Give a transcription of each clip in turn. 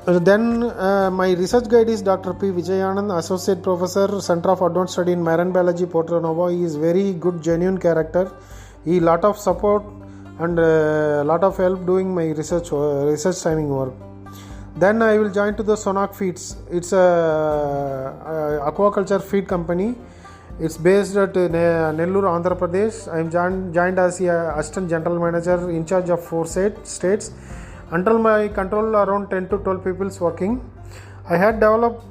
Then my research guide is Dr. P. Vijayanand, Associate Professor, Center of Advanced Study in Marine Biology, Porto Novo. He is very good, genuine character. He lot of support and lot of help doing my research timing work. Then I will join to the Sonak Feeds. It's a aquaculture feed company. It's based at Nellore, Andhra Pradesh. I am joined as a assistant general manager in charge of 4 states. Until my control around 10 to 12 people working. I had developed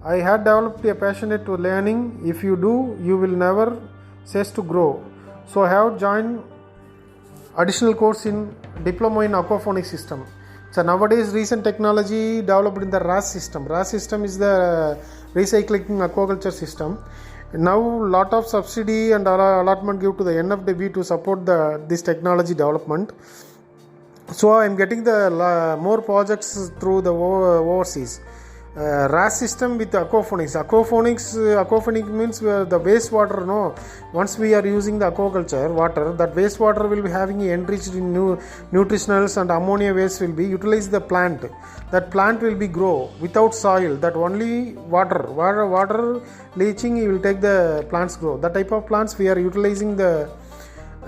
a passionate to learning. If you do, you will never cease to grow. So I have joined additional course in diploma in aquaponics system. So nowadays recent technology developed in the RAS system. RAS system is the recycling aquaculture system. Now lot of subsidy and allotment give to the NFDB to support this technology development. So I am getting the more projects through the overseas. RAS system with aquaponics. Aquaponics means the wastewater. No, once we are using the aquaculture water, that wastewater will be having enriched in nutritionals and ammonia waste will be utilized the plant. That plant will be grow without soil. That only water leaching will take the plants grow. That type of plants we are utilizing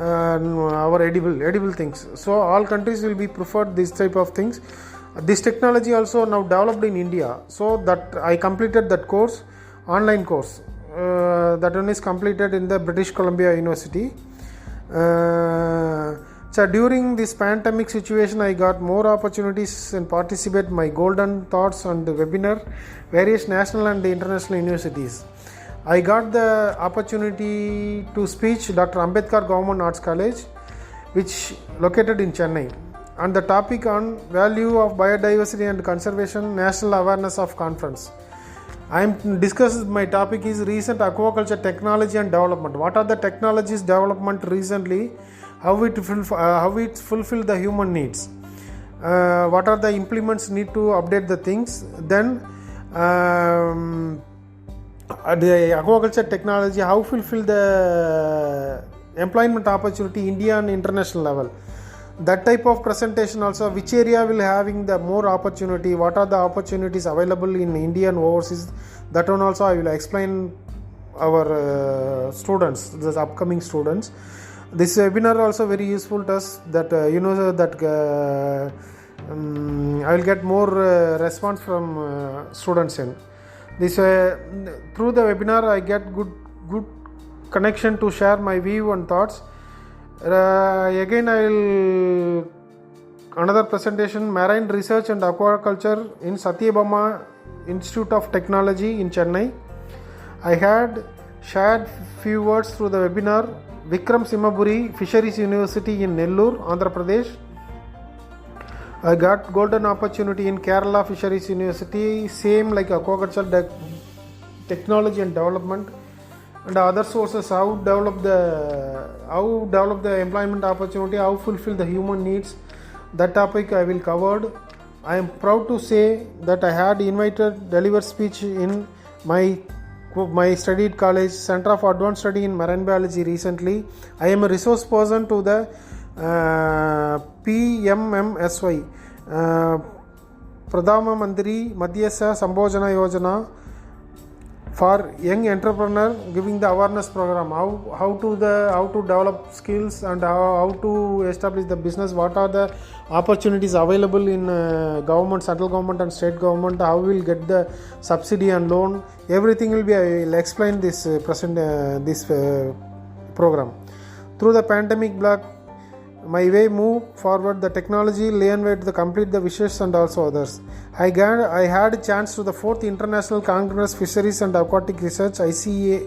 our edible things. So all countries will be preferred this type of things. This technology also now developed in India. So that I completed that course, online course. That one is completed in the British Columbia University. So during this pandemic situation, I got more opportunities and participate my golden thoughts on the webinar, various national and international universities. I got the opportunity to speak Dr. Ambedkar Government Arts College, which located in Chennai, on the topic on value of biodiversity and conservation, national awareness of conference. I am discussing my topic is recent aquaculture technology and development. What are the technologies development recently? How it fulfill the human needs? What are the implements need to update the things? Then the aquaculture technology, how fulfill the employment opportunity India and international level. That type of presentation also, which area will having the more opportunity, what are the opportunities available in India and overseas. That one also I will explain our students, the upcoming students. This webinar also very useful to us, that I will get more response from students in this. Through the webinar I get good connection to share my view and thoughts. Again I will another presentation, marine research and aquaculture in Satyabama Institute of Technology in Chennai. I had shared few words through the webinar. Vikram Simhaburi, Fisheries University in Nellore, Andhra Pradesh. I got golden opportunity in Kerala Fisheries University, same like aquaculture technology and development, and other sources, how develop the employment opportunity, how fulfill the human needs. That topic I will covered. I am proud to say that I had invited deliver speech in my studied college, Center of Advanced Study in Marine Biology recently. I am a resource person to the PMMSY, Pradhana Mantri Madhyasya Sambojana Yojana, for young entrepreneur, giving the awareness program, how to develop skills and how to establish the business, what are the opportunities available in government, central government and state government, how we will get the subsidy and loan, everything will be, I will explain this program. Through the pandemic block, my way move forward, the technology learned to complete the wishes and also others. I had a chance to the 4th International Congress Fisheries and Aquatic Research ICFAR,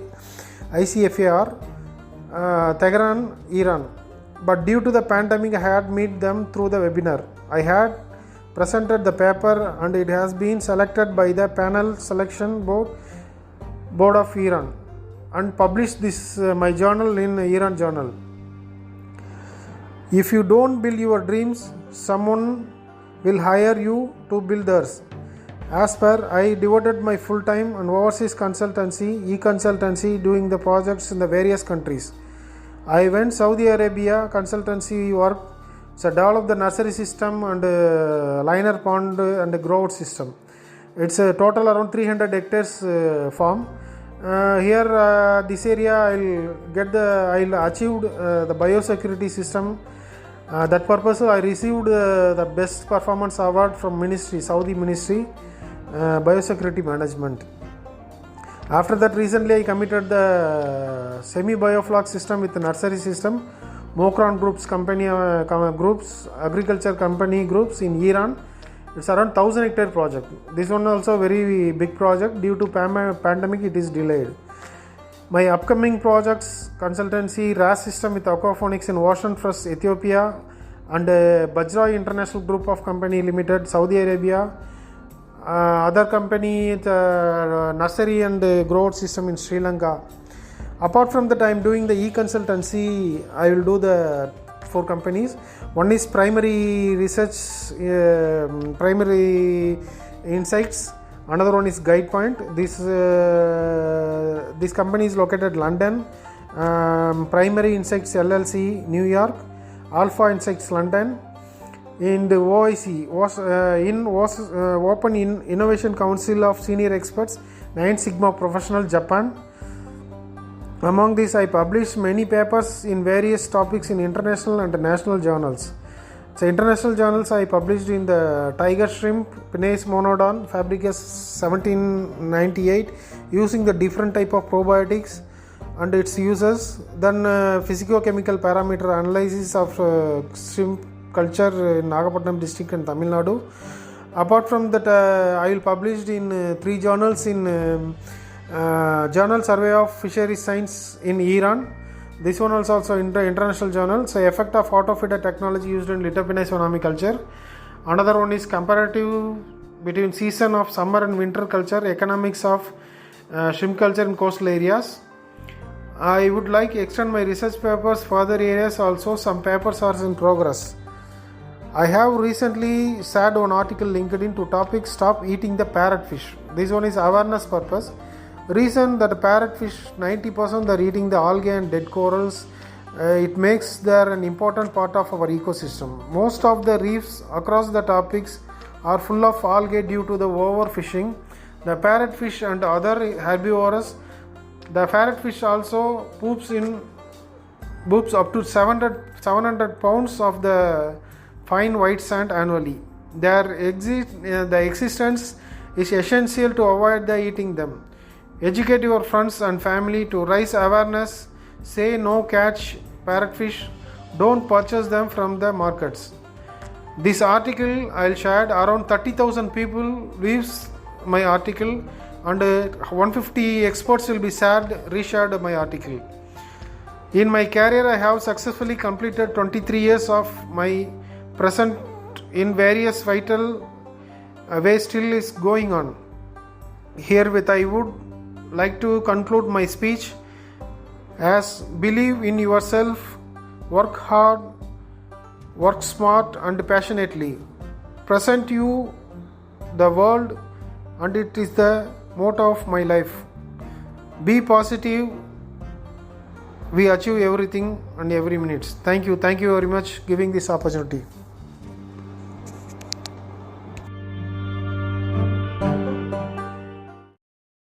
Tehran, Iran. But due to the pandemic, I had met them through the webinar. I had presented the paper and it has been selected by the panel selection board of Iran and published this my journal in Iran Journal. If you don't build your dreams, someone will hire you to build theirs. As per, I devoted my full time on overseas consultancy, e-consultancy, doing the projects in the various countries. I went Saudi Arabia consultancy work, So develop the nursery system and liner pond and grout system. It's a total around 300 hectares farm. Here this area I'll achieved the biosecurity system. That purpose I received the best performance award from ministry, Saudi ministry, biosecurity management. After that, recently I committed the semi biofloc system with the nursery system, Mokran Groups company groups, agriculture company groups in Iran. It's around 1000 hectare project. This one also very big project. Due to pandemic it is delayed. My upcoming projects consultancy RAS system with aquaponics in Ocean First Ethiopia and Bajra International Group of Company Limited Saudi Arabia. Other company nursery and growth system in Sri Lanka. Apart from that, I am doing the e-consultancy. I will do the 4 companies. One is primary research, primary insights. Another one is Guide Point. This company is located London. Primary Insights LLC, New York. Alpha Insights, London. In the OIC was Open Innovation Council of Senior Experts, 9 Sigma Professional, Japan. Among these, I published many papers in various topics in international and national journals. So, international journals I published in the Tiger Shrimp, Pinus Monodon, Fabricus 1798, using the different type of probiotics and its uses. Then physicochemical parameter analysis of shrimp culture in Nagapattinam district and Tamil Nadu. Apart from that, I will publish in 3 journals in Journal Survey of Fisheries Science in Iran. This one also international journal. So effect of autofeeder technology used in Lithopinis tsunami culture. Another one is comparative between season of summer and winter culture, economics of shrimp culture in coastal areas. I would like to extend my research papers further areas also. Some papers are in progress. I have recently shared one article LinkedIn to topic stop eating the parrotfish. This one is awareness purpose. Reason that the parrotfish 90% are eating the algae and dead corals. It makes there an important part of our ecosystem. Most of the reefs across the tropics are full of algae due to the overfishing. The parrotfish and other herbivores. The parrotfish also poops up to 700 pounds of the fine white sand annually. The existence is essential to avoid eating them. Educate your friends and family to raise awareness. Say no catch parrotfish. Don't purchase them from the markets. This article I will share. Around 30,000 people views my article and 150 experts will be reshared my article. In my career, I have successfully completed 23 years of my present in various vital ways still is going on. Herewith I would like to conclude my speech as believe in yourself, work hard, work smart and passionately. Present you the world and it is the motto of my life. Be positive. We achieve everything and every minute. Thank you very much giving this opportunity.